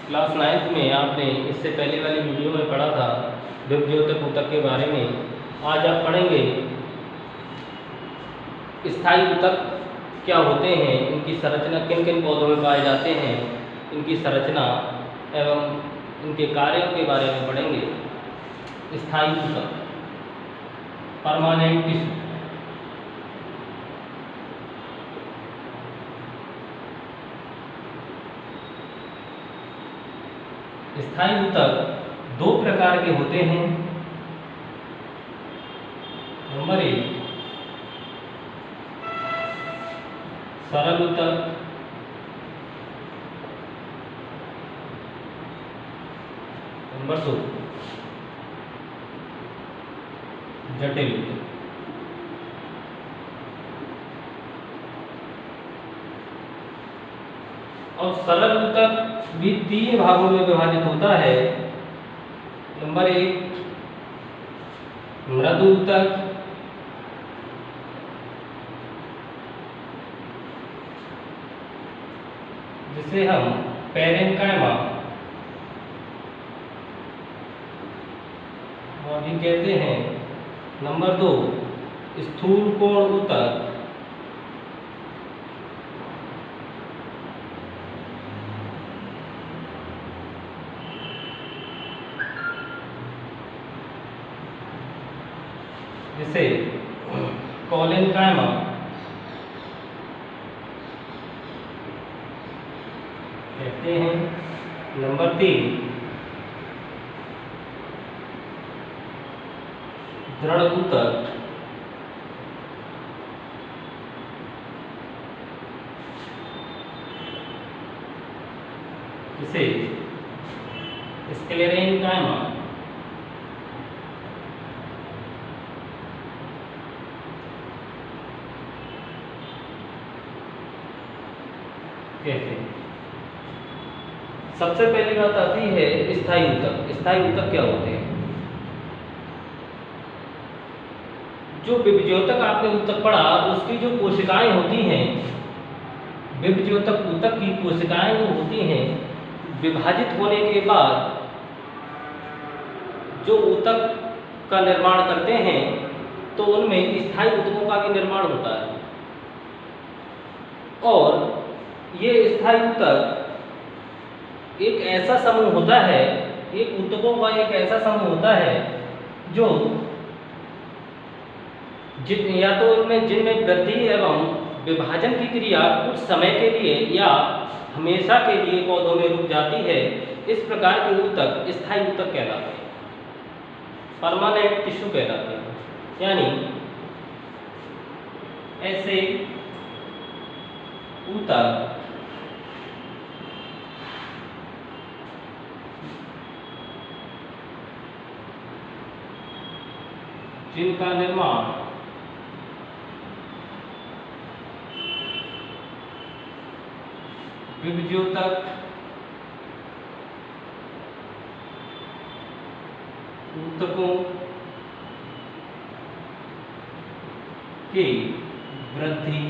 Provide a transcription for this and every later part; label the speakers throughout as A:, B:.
A: Class 9th में आपने इससे पहले वाली वीडियो में पढ़ा था विभज्योतक ऊतक के बारे में। आज आप पढ़ेंगे स्थायी ऊतक क्या होते हैं, इनकी संरचना किन किन पौधों में पाए जाते हैं, इनकी संरचना एवं इनके कार्यों के बारे में पढ़ेंगे। स्थायी ऊतक, परमानेंट टिश्यू। स्थायी ऊतक दो प्रकार के होते हैं। नंबर 1 सरल ऊतक, नंबर 2 जटिल ऊतक। और सरल ऊतक भी 3 भागों में विभाजित होता है। नंबर 1 मृदु ऊतक, जिसे हम पैरेन्काइमा भी कहते हैं। नंबर 2 स्थूल कोण ऊतक, जिसे कोलेनकाइमा कहते हैं। नंबर 3 दृढ़ ऊतक, जिसे स्क्लेरेन्काइमा कहते हैं। सबसे पहली बात आती है स्थायी ऊतक। स्थायी ऊतक क्या होते हैं? जो विभज्योतक आपने ऊतक पढ़ा, उसकी जो कोशिकाएं होती हैं, विभज्योतक ऊतक की कोशिकाएं जो होती हैं, विभाजित होने के बाद जो ऊतक का निर्माण करते हैं, तो उनमें स्थायी ऊतकों का भी निर्माण होता है। और ये स्थायी ऊतक एक ऐसा समूह होता है, एक ऊतकों का एक ऐसा समूह होता है जो या तो उनमें जिनमें वृद्धि एवं विभाजन की क्रिया कुछ समय के लिए या हमेशा के लिए पौधों में रुक जाती है। इस प्रकार के ऊतक स्थायी ऊतक कहलाते हैं, परमानेंट टिश्यू कहलाते हैं। यानी ऐसे ऊतक जिनका निर्माण विभज्योतक ऊतकों की वृद्धि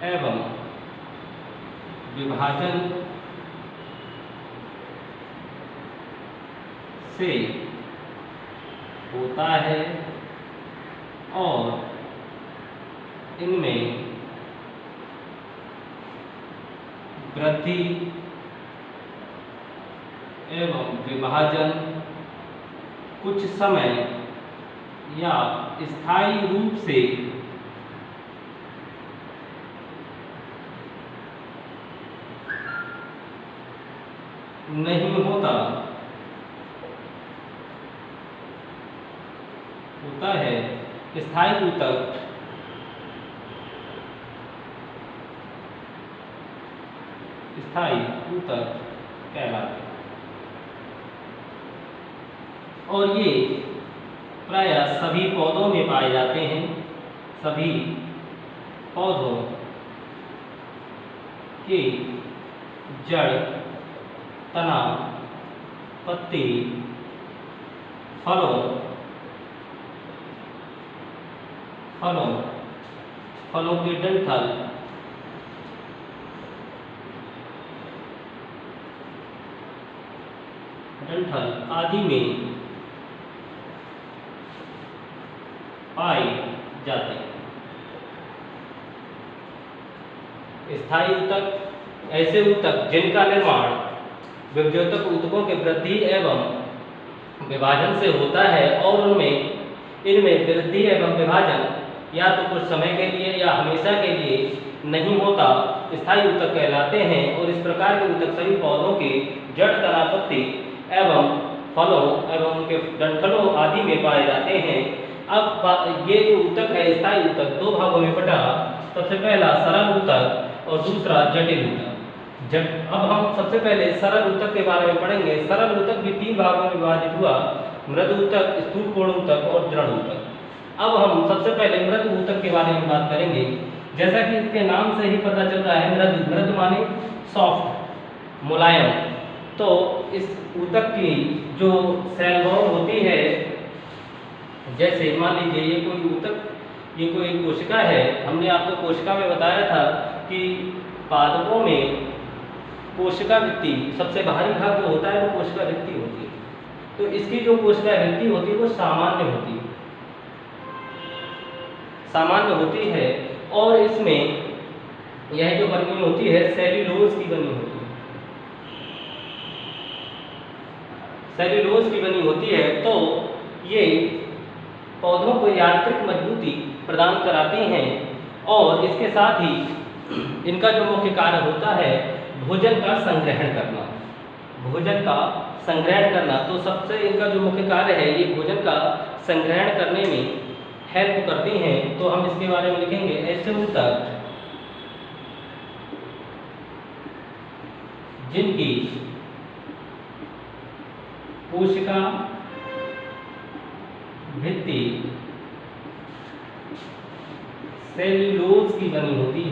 A: एवं विभाजन से होता है और इनमें वृद्धि एवं विभाजन कुछ समय या स्थायी रूप से नहीं होता है। स्थायी ऊतक कहलाते हैं। और ये प्रायः सभी पौधों में पाए जाते हैं। सभी पौधों के जड़, तना, पत्ती, फलों के डंठल डंठल आदि में पाए जाते हैं। स्थायी ऊतक ऐसे ऊतक जिनका निर्माण विभज्योतक ऊतकों के वृद्धि एवं विभाजन से होता है और इनमें वृद्धि एवं विभाजन या तो कुछ समय के लिए या हमेशा के लिए नहीं होता, स्थायी ऊतक कहलाते हैं। और इस प्रकार के ऊतक सभी पौधों के जड़, तना, पत्ती एवं फलों एवं उनके डंठलों आदि में पाए जाते हैं। अब ये जो ऊतक है, स्थायी ऊतक, दो भागों में बटा। सबसे पहला सरल ऊतक और दूसरा जटिल ऊतक। अब हम सबसे पहले सरल ऊतक के बारे में पढ़ेंगे। सरल ऊतक भी तीन भागों में विभाजित हुआ, मृदु ऊतक, स्थूल कोण ऊतक और दृढ़ ऊतक। अब हम सबसे पहले मृदु ऊतक के बारे में बात करेंगे। जैसा कि इसके नाम से ही पता चल रहा है, मृदु माने सॉफ्ट, मुलायम। तो इस ऊतक की जो सेल वॉल होती है, जैसे मान लीजिए ये कोई ऊतक, ये कोई कोशिका है। हमने आपको कोशिका में बताया था कि पादपों में कोशिका भित्ति, सबसे बाहरी भाग जो होता है वो कोशिका भित्ति होती है। तो इसकी जो कोशिका भित्ति होती है वो सामान्य होती है और इसमें यह जो बनी होती है सेल्यूलोज की बनी होती है। सेल्यूलोज की बनी होती है। तो ये पौधों को यांत्रिक मजबूती प्रदान कराती हैं और इसके साथ ही इनका जो मुख्य कार्य होता है भोजन का संग्रहण करना। तो सबसे इनका जो मुख्य कार्य है, ये भोजन का संग्रहण करने में हेल्प करती हैं। तो हम इसके बारे में लिखेंगे, ऐसे ऊतक जिनकी कोशिका भित्ति सेल्यूलोज की बनी होती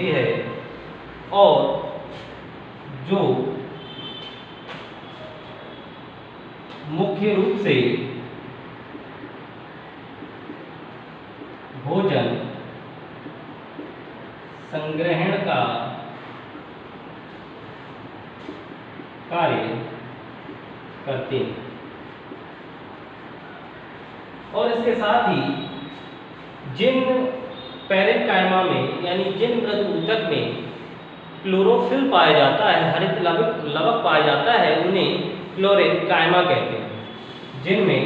A: है, और जो मुख्य रूप से भोजन संग्रहण का कार्य करते हैं। और इसके साथ ही जिन पैरेन्काइमा में, यानी जिन मृदु ऊतक में क्लोरोफिल पाया जाता है, हरित लवक पाया जाता है, उन्हें क्लोरेन्काइमा कहते हैं। जिनमें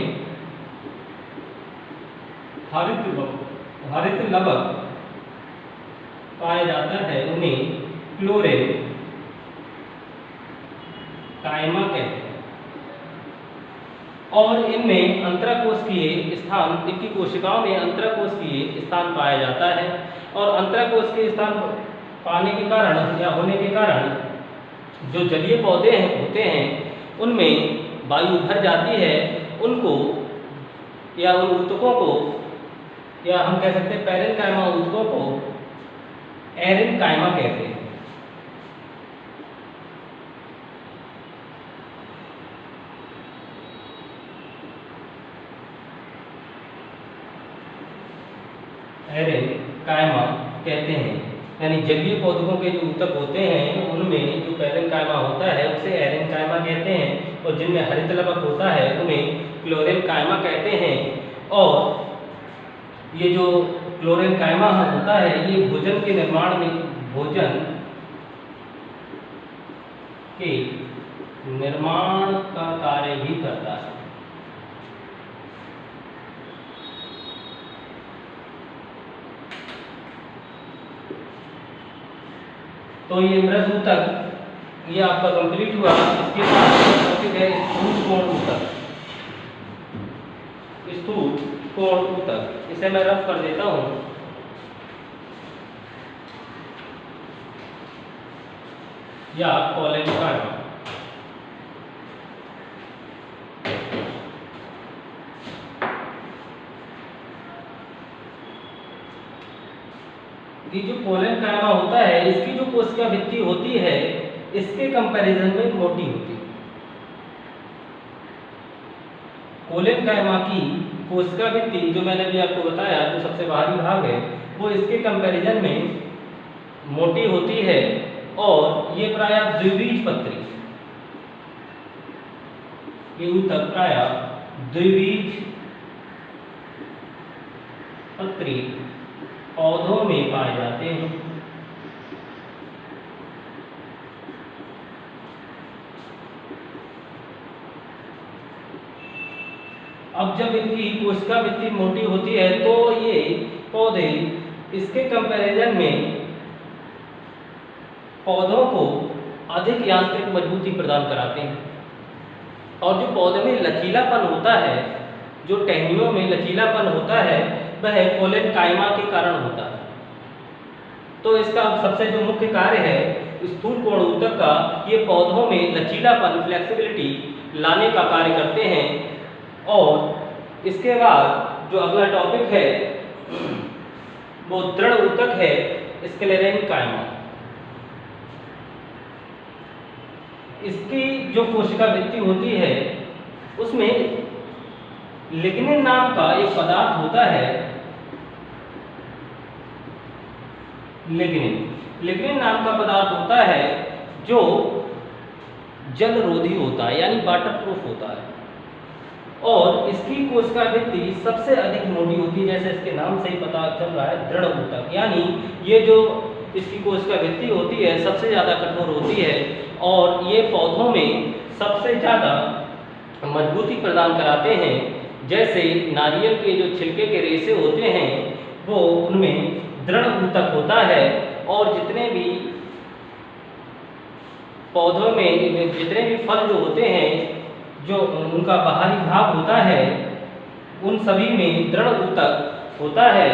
A: हरित लवक पाया जाता है उन्हें क्लोरेन्काइमा कहते हैं। और इनमें अंतराकोशिकीय स्थान, इनकी कोशिकाओं में अंतराकोशिकीय स्थान पाया जाता है। और अंतराकोशिकीय स्थान पाने के कारण या होने के कारण जो जलीय पौधे होते हैं उनमें वायु भर जाती है। उनको या उन ऊतकों को, या हम कह सकते हैं पैरेन्काइमा ऊतकों को एरेन्काइमा कहते हैं। एरेन्काइमा कहते हैं, यानी जलीय पौधों के जो ऊतक होते हैं उनमें जो पैरेन्काइमा होता है उसे एरेन्काइमा कहते हैं। और जिनमें हरित लवक होता है उन्हें क्लोरेन्काइमा कहते हैं। और ये जो क्लोरेन्काइमा होता है ये भोजन के निर्माण में, भोजन के निर्माण का कार्य भी करता है। तो ये मृदु ऊतक ये आपका कंप्लीट हुआ। इसके बाद टॉपिक है स्थूल कोण ऊतक। स्थूल कोण ऊतक, इसे मैं रफ कर देता हूं। या कोलेनकाइमा। ये जो कोलेनकाइमा होता है इसकी जो कोशिका भित्ति होती है इसके कंपैरिजन में मोटी होती है। कोलेनकाइमा की कोशिका भित्ति जो मैंने अभी आपको बताया, जो सबसे बाहरी भाग है, वो इसके कंपैरिजन में मोटी होती है और ये प्रायः द्विबीजपत्री, ये ऊतक प्रायः द्विबीजपत्री पौधों में पाए जाते हैं। अब जब इनकी कोशिका भित्ति मोटी होती है तो ये पौधे इसके कंपैरिजन में पौधों को अधिक यांत्रिक मजबूती प्रदान कराते हैं। और जो पौधे में लचीलापन होता है, जो टहनियों में लचीलापन होता है, वह कोलेनकाइमा के कारण होता है। तो इसका सबसे जो मुख्य कार्य है स्थूल कोण ऊतक का, ये पौधों में लचीलापन, फ्लेक्सिबिलिटी लाने का कार्य करते हैं। और इसके बाद जो अगला टॉपिक है वो दृढ़ ऊतक है, स्क्लेरेनकाइमा। इसकी जो कोशिका भित्ति होती है उसमें लिग्निन नाम का एक पदार्थ होता है। लिग्निन नाम का पदार्थ होता है जो जलरोधी होता है, यानी वाटरप्रूफ होता है। और इसकी कोशिका भित्ति सबसे अधिक मोटी होती है, जैसे इसके नाम से ही पता चल रहा है, दृढ़ ऊतक। यानी ये जो इसकी कोशिका भित्ति होती है सबसे ज़्यादा कठोर होती है और ये पौधों में सबसे ज़्यादा मजबूती प्रदान कराते हैं। जैसे नारियल के जो छिलके के रेशे होते हैं वो उनमें दृढ़ ऊतक होता है। और जितने भी पौधों में जितने भी फल जो होते हैं, जो उनका बाहरी भाग होता है, उन सभी में दृढ़ ऊतक होता है।